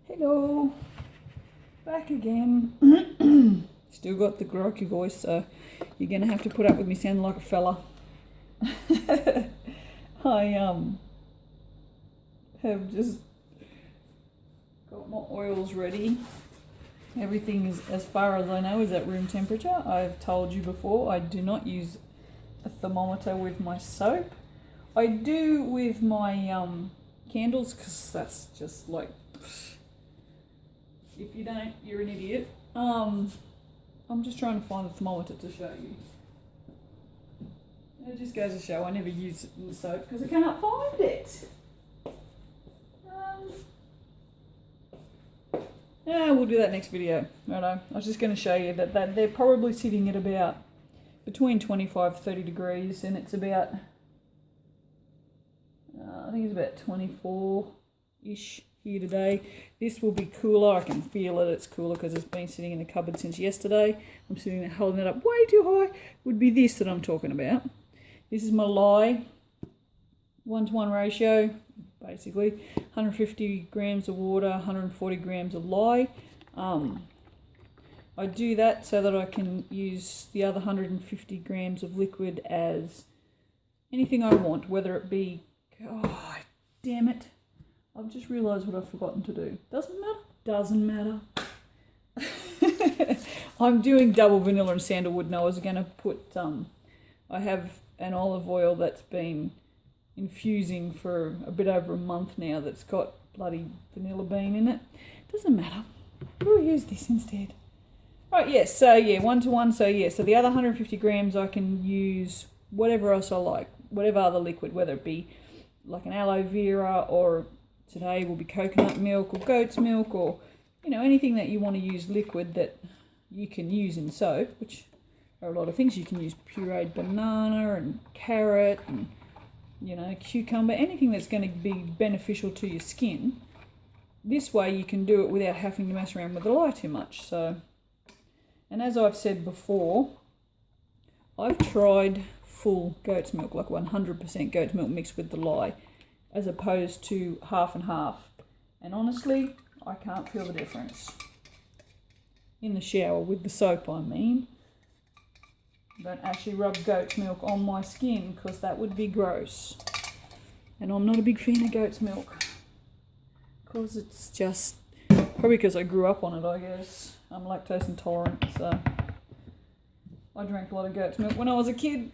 Hello, back again. Still got the grokky voice, so you're gonna have to put up with me sounding like a fella. I have just got my oils ready. Everything is, as far as I know, is at room temperature. I've told you before I do not use a thermometer with my soap. I do with my candles, because that's just like, if you don't, you're an idiot. I'm just trying to find a thermometer to show you. It just goes to show I never use it in the soap because I cannot find it. Yeah, we'll do that next video. Righto. I was just going to show you that they're probably sitting at about between 25 to 30 degrees, and it's about, I think it's about 24-ish here today. This will be cooler. I can feel it. It's cooler because it's been sitting in the cupboard since yesterday. I'm sitting there holding it up way too high. Would be this that I'm talking about. This is my lye, 1-to-1 ratio, basically. 150 grams of water, 140 grams of lye. I do that so that I can use the other 150 grams of liquid as anything I want, whether it be, oh, damn it. I've just realised what I've forgotten to do. Doesn't matter. Doesn't matter. I'm doing double vanilla and sandalwood, and I was going to put, I have an olive oil that's been infusing for a bit over a month now that's got bloody vanilla bean in it. Doesn't matter. We'll use this instead. Right, yes, so yeah, 1-to-1, so yeah, so the other 150 grams I can use whatever else I like, whatever other liquid, whether it be like an aloe vera, or today will be coconut milk or goat's milk, or, you know, anything that you want to use liquid that you can use in soap, which are a lot of things. You can use pureed banana and carrot and, you know, cucumber, anything that's going to be beneficial to your skin. This way you can do it without having to mess around with the lye too much. So, and as I've said before, I've tried full goat's milk, like 100% goat's milk mixed with the lye, as opposed to half and half. And honestly, I can't feel the difference. In the shower, with the soap I mean. Don't actually rub goat's milk on my skin because that would be gross. And I'm not a big fan of goat's milk. Because it's just, probably because I grew up on it, I guess. I'm lactose intolerant, so I drank a lot of goat's milk when I was a kid.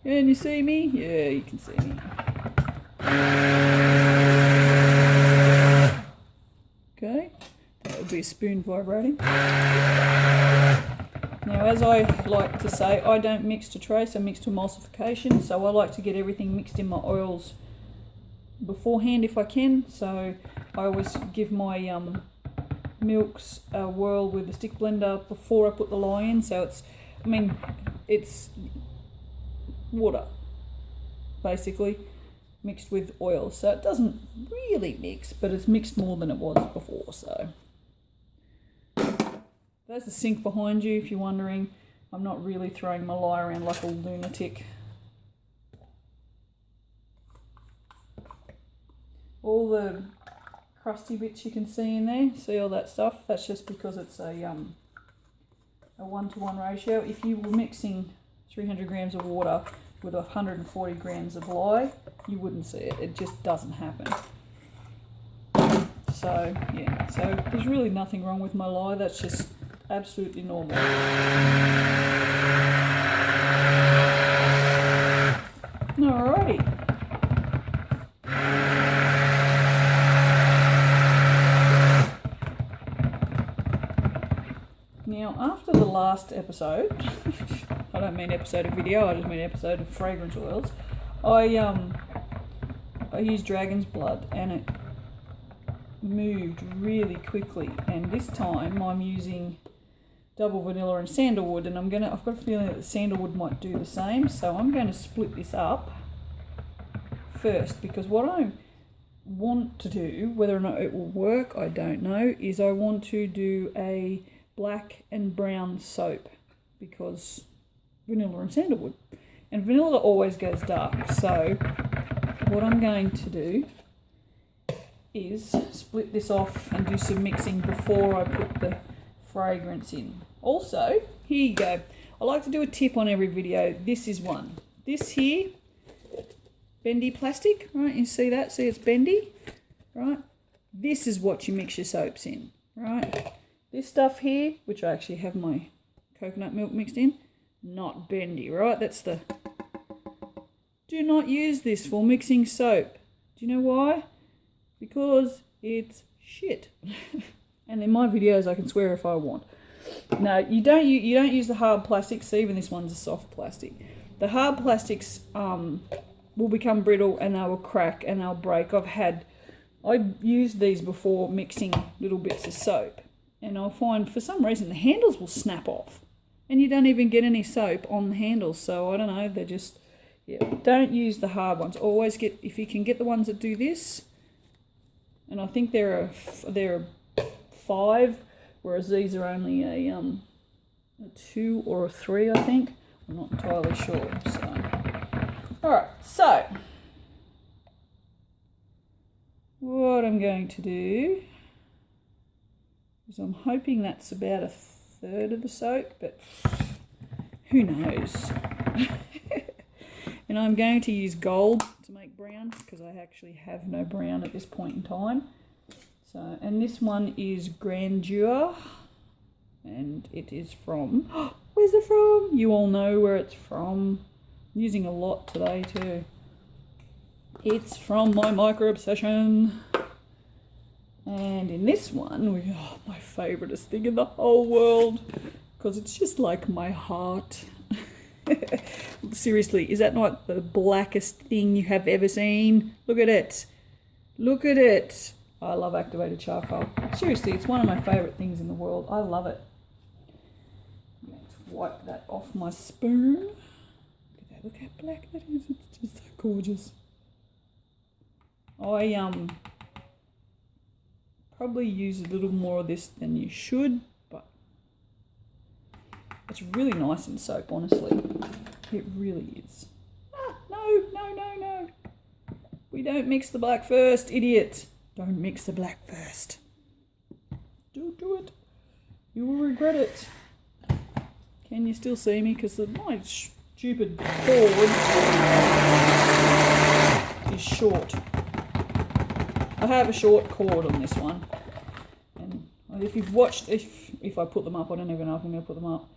Can you see me? Yeah, you can see me. Okay, that would be a spoon vibrating. Now, as I like to say, I don't mix to trace, I mix to emulsification, so I like to get everything mixed in my oils beforehand if I can. So I always give my milks a whirl with the stick blender before I put the lye in. So it's, I mean, it's water, basically, mixed with oil. So it doesn't really mix, but it's mixed more than it was before. So there's the sink behind you if you're wondering. I'm not really throwing my lye around like a lunatic. All the crusty bits you can see in there, see all that stuff? That's just because it's a 1-to-1 ratio. If you were mixing 300 grams of water with 140 grams of lye, you wouldn't see it. It just doesn't happen. So, yeah, so there's really nothing wrong with my lye. That's just absolutely normal. Alrighty. Now, after the last episode, I don't mean episode of video, I just mean episode of fragrance oils, I used dragon's blood, and it moved really quickly, and this time I'm using double vanilla and sandalwood, and I've got a feeling that the sandalwood might do the same, so I'm going to split this up first, because what I want to do, whether or not it will work, I don't know, is I want to do a black and brown soap, because vanilla and sandalwood. And vanilla always goes dark. So what I'm going to do is split this off and do some mixing before I put the fragrance in. Also, here you go. I like to do a tip on every video. This is one. This here, bendy plastic, right? You see that? See it's bendy, right? This is what you mix your soaps in, right? This stuff here, which I actually have my coconut milk mixed in, not bendy, right? That's the... Do not use this for mixing soap. Do you know why? Because it's shit. And in my videos I can swear if I want. No, you don't use the hard plastics. Even this one's a soft plastic. The hard plastics will become brittle and they will crack and they'll break. I've used these before mixing little bits of soap, and I'll find for some reason the handles will snap off and you don't even get any soap on the handles. So I don't know, they're just, yeah, don't use the hard ones. Always get, if you can get the ones that do this, and I think there are 5, whereas these are only a 2 or a 3, I think. I'm not entirely sure. So, all right. So, what I'm going to do is I'm hoping that's about 1/3 of the soap, but who knows? And I'm going to use gold to make brown because I actually have no brown at this point in time. So, and this one is Grandeur, and it is from, where's it from? You all know where it's from. I'm using a lot today too. It's from my Micro Obsession. And in this one, my favouriteest thing in the whole world, because it's just like my heart. Seriously, is that not the blackest thing you have ever seen? Look at it. Look at it. I love activated charcoal. Seriously, it's one of my favourite things in the world. I love it. I'm going to wipe that off my spoon. Look at that. Look how black that is. It's just so gorgeous. I probably use a little more of this than you should, but it's really nice in soap, honestly. It really is. Ah, no. We don't mix the black first, idiot. Don't mix the black first. Don't do it. You will regret it. Can you still see me? Because my stupid cord is short. I have a short cord on this one. And if you've watched, if I put them up, I don't even know if I'm going to put them up.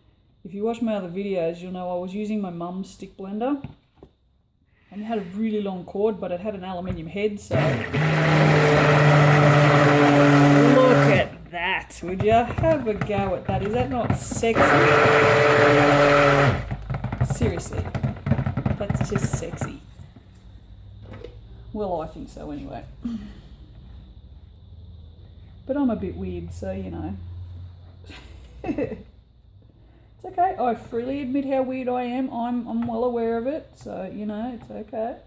If you watch my other videos, you'll know I was using my mum's stick blender. And it had a really long cord, but it had an aluminium head, so... Look at that, would you? Have a go at that. Is that not sexy? Seriously. That's just sexy. Well, I think so anyway. But I'm a bit weird, so you know. It's okay. I freely admit how weird I am. I'm well aware of it, so you know, it's okay.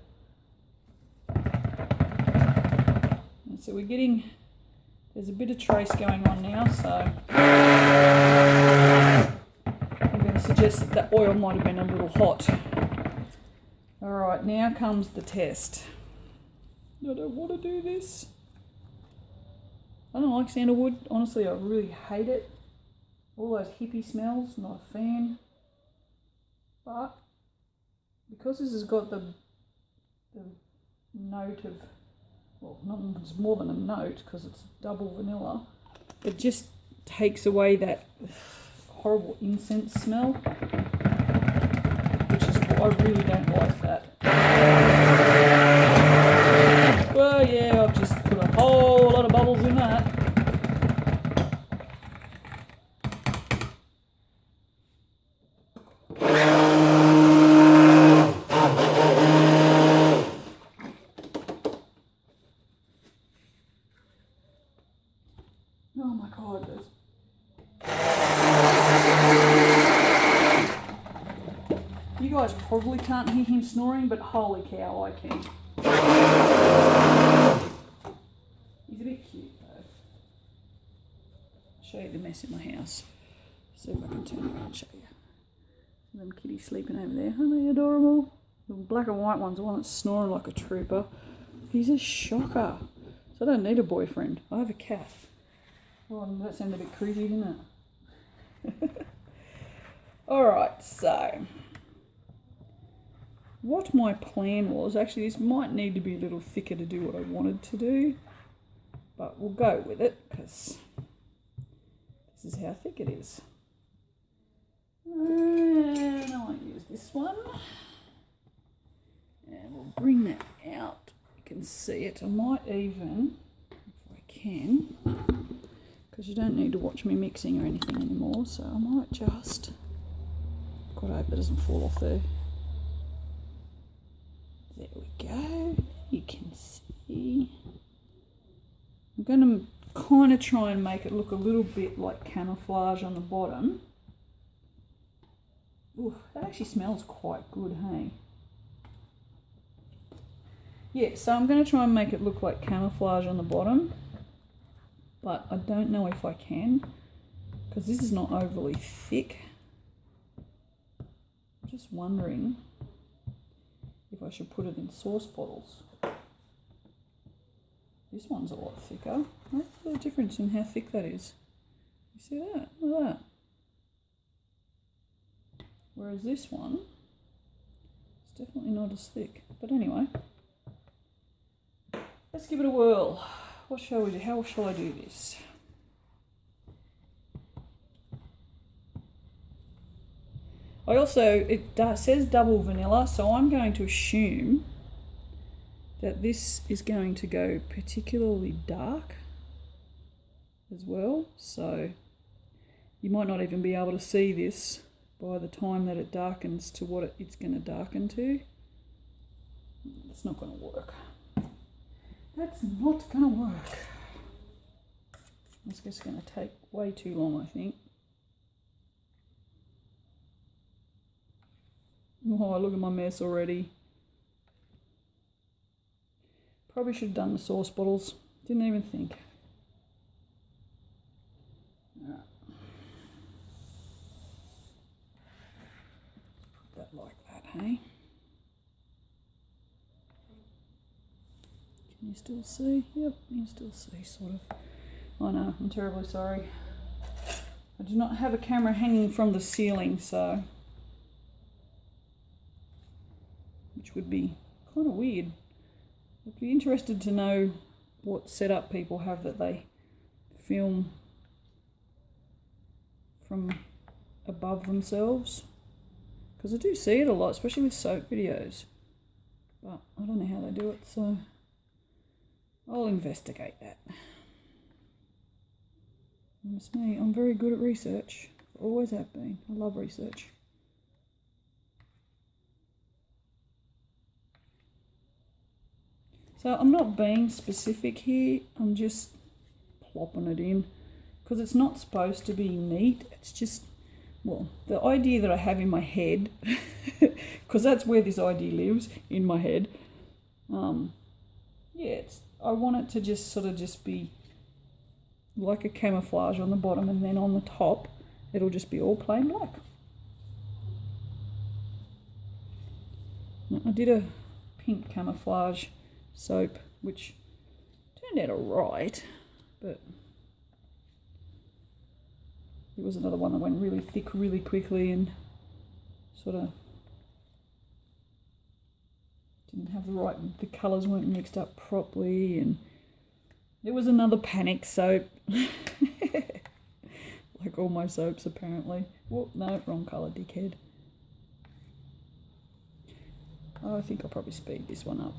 And so we're getting, there's a bit of trace going on now, so I'm going to suggest that that oil might have been a little hot. Alright, now comes the test. I don't want to do this. I don't like sandalwood. Honestly, I really hate it. All those hippie smells, not a fan. But because this has got the note of, well, it's more than a note because it's double vanilla, it just takes away that horrible incense smell, which is, I really don't like that. Well, yeah, I've just put a whole lot of bubbles in that. Oh my God, you guys probably can't hear him snoring, but holy cow, I can. He's a bit cute though. I'll show you the mess in my house. See if I can turn around and show you. Them kitties sleeping over there. Aren't they adorable? The black and white one's the one that's snoring like a trooper. He's a shocker. So I don't need a boyfriend. I have a cat. Oh, that sounded a bit creepy, didn't it? Alright, so what my plan was, actually this might need to be a little thicker to do what I wanted to do, but we'll go with it because this is how thick it is. And I might use this one. And we'll bring that out. You can see it. I might even, if I can, because you don't need to watch me mixing or anything anymore, so I might just, God, I hope it doesn't fall off there. There we go. You can see. I'm going to kind of try and make it look a little bit like camouflage on the bottom. Ooh, that actually smells quite good, hey? Yeah, so I'm going to try and make it look like camouflage on the bottom, but I don't know if I can, because this is not overly thick. I'm just wondering if I should put it in sauce bottles. This one's a lot thicker. What's the difference in how thick that is? You see that? Look at that. Whereas this one, it's definitely not as thick. But anyway, let's give it a whirl. What shall we do? How shall I do this? I also, it says double vanilla, so I'm going to assume that this is going to go particularly dark as well. So you might not even be able to see this by the time that it darkens to what it's going to darken to. It's not going to work. That's not going to work. It's just going to take way too long, I think. Oh, look at my mess already. Probably should have done the sauce bottles. Didn't even think. Right. Put that like that, hey? Can you still see? Yep, you can still see, sort of. I know, I'm terribly sorry. I do not have a camera hanging from the ceiling, so... which would be kind of weird. I'd be interested to know what setup people have that they film from above themselves, because I do see it a lot, especially with soap videos, but I don't know how they do it, so I'll investigate that. It's me, I'm very good at research, always have been. I love research. So I'm not being specific here, I'm just plopping it in, because it's not supposed to be neat, it's just, well, the idea that I have in my head, because that's where this idea lives, in my head, yeah, I want it to just sort of just be like a camouflage on the bottom, and then on the top it'll just be all plain black. I did a pink camouflage soap, which turned out alright, but there was another one that went really thick really quickly and sort of didn't have the colours weren't mixed up properly, and there was another panic soap like all my soaps apparently. Whoop, no, wrong colour, dickhead. I think I'll probably speed this one up.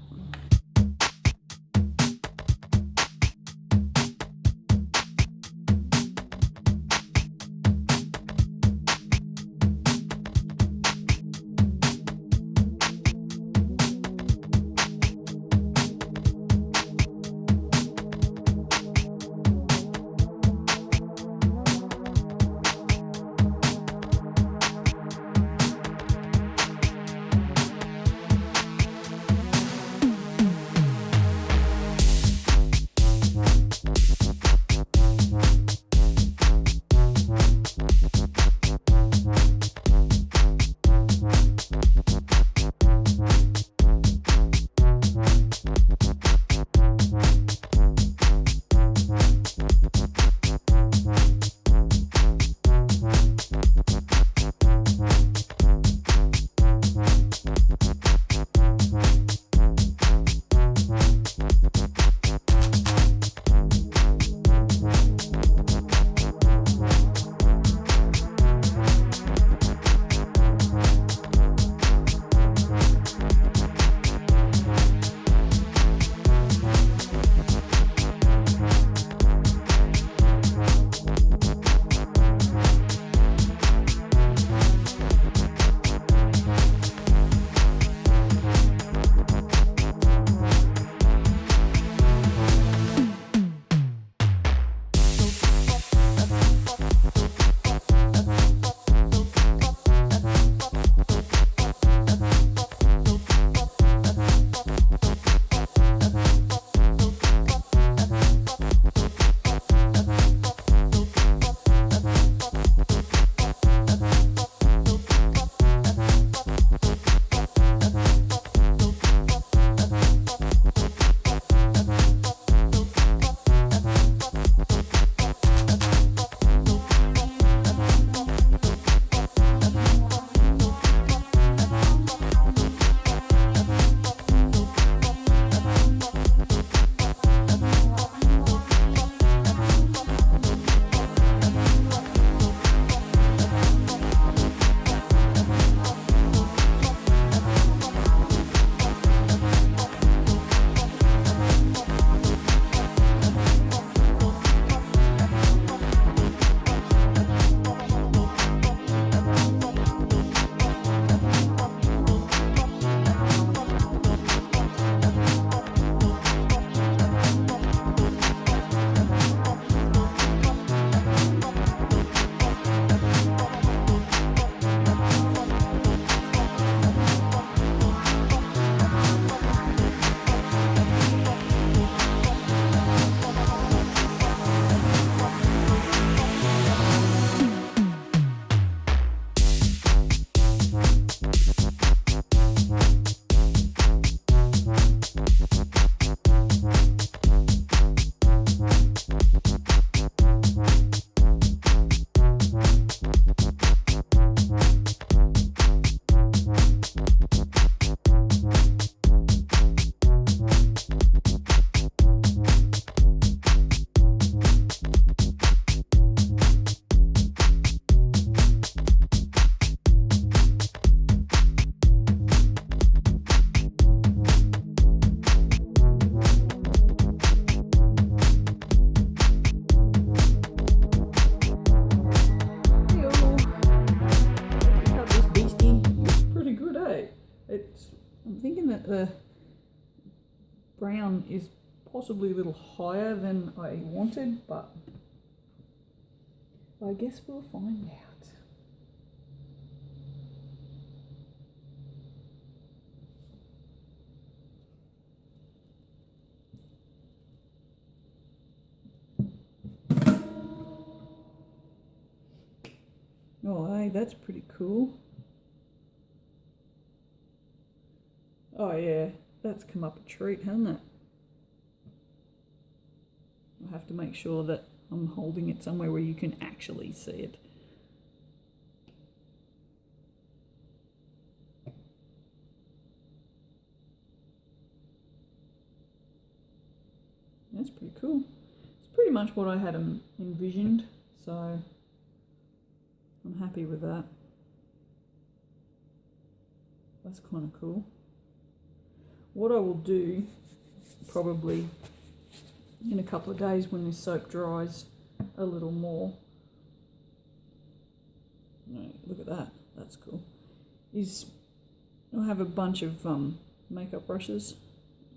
I'm thinking that the brown is possibly a little higher than I wanted, but I guess we'll find out. Oh, hey, that's pretty cool. Oh yeah, that's come up a treat, hasn't it? I'll have to make sure that I'm holding it somewhere where you can actually see it. That's pretty cool. It's pretty much what I had envisioned, so I'm happy with that. That's kind of cool. What I will do, probably in a couple of days when this soap dries a little more, look at that, that's cool, is I'll have a bunch of makeup brushes.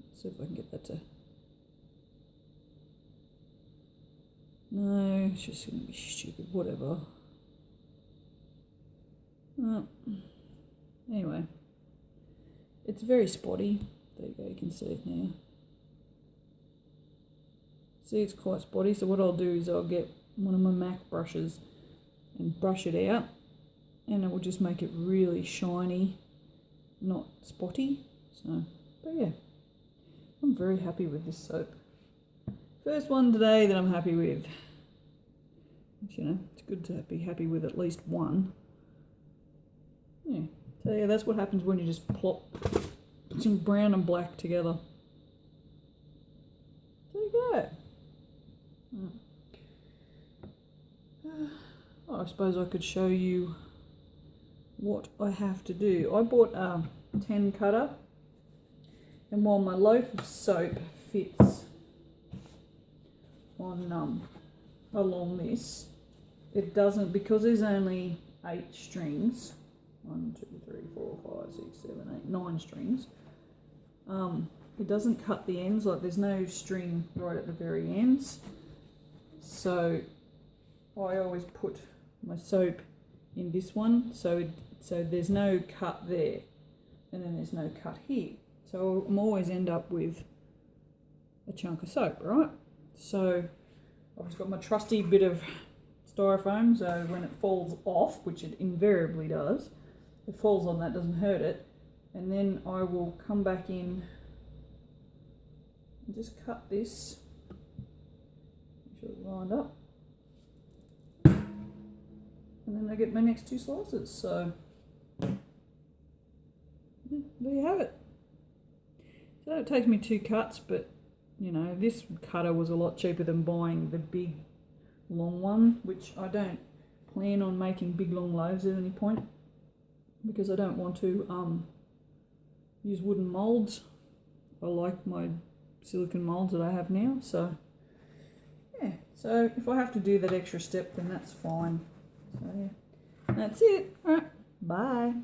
Let's see if I can get that to... No, it's just going to be stupid, whatever. Anyway, it's very spotty. There you go, you can see it now. See, it's quite spotty, so what I'll do is I'll get one of my MAC brushes and brush it out, and it will just make it really shiny, not spotty. So, but yeah, I'm very happy with this soap. First one today that I'm happy with. Which, you know, it's good to be happy with at least one. Yeah, so yeah, that's what happens when you just plop some brown and black together. There you go. I suppose I could show you what I have to do. I bought a 10 cutter, and while my loaf of soap fits on along this, it doesn't, because there's only 8 strings. 1, 2, 3, 4, 5, 6, 7, 8, 9 strings. It doesn't cut the ends, like there's no string right at the very ends. So I always put my soap in this one, so there's no cut there, and then there's no cut here. So I'm always end up with a chunk of soap, right? So I've just got my trusty bit of styrofoam, so when it falls off, which it invariably does, it falls on that, doesn't hurt it, and then I will come back in and just cut this, make sure it's lined up, and then I get my next 2 slices. So there you have it. So it takes me 2 cuts, but you know, this cutter was a lot cheaper than buying the big long one, which I don't plan on making big long loaves at any point, because I don't want to use wooden moulds. I like my silicone moulds that I have now, so yeah, so if I have to do that extra step, then that's fine. So yeah, that's it. All right, bye.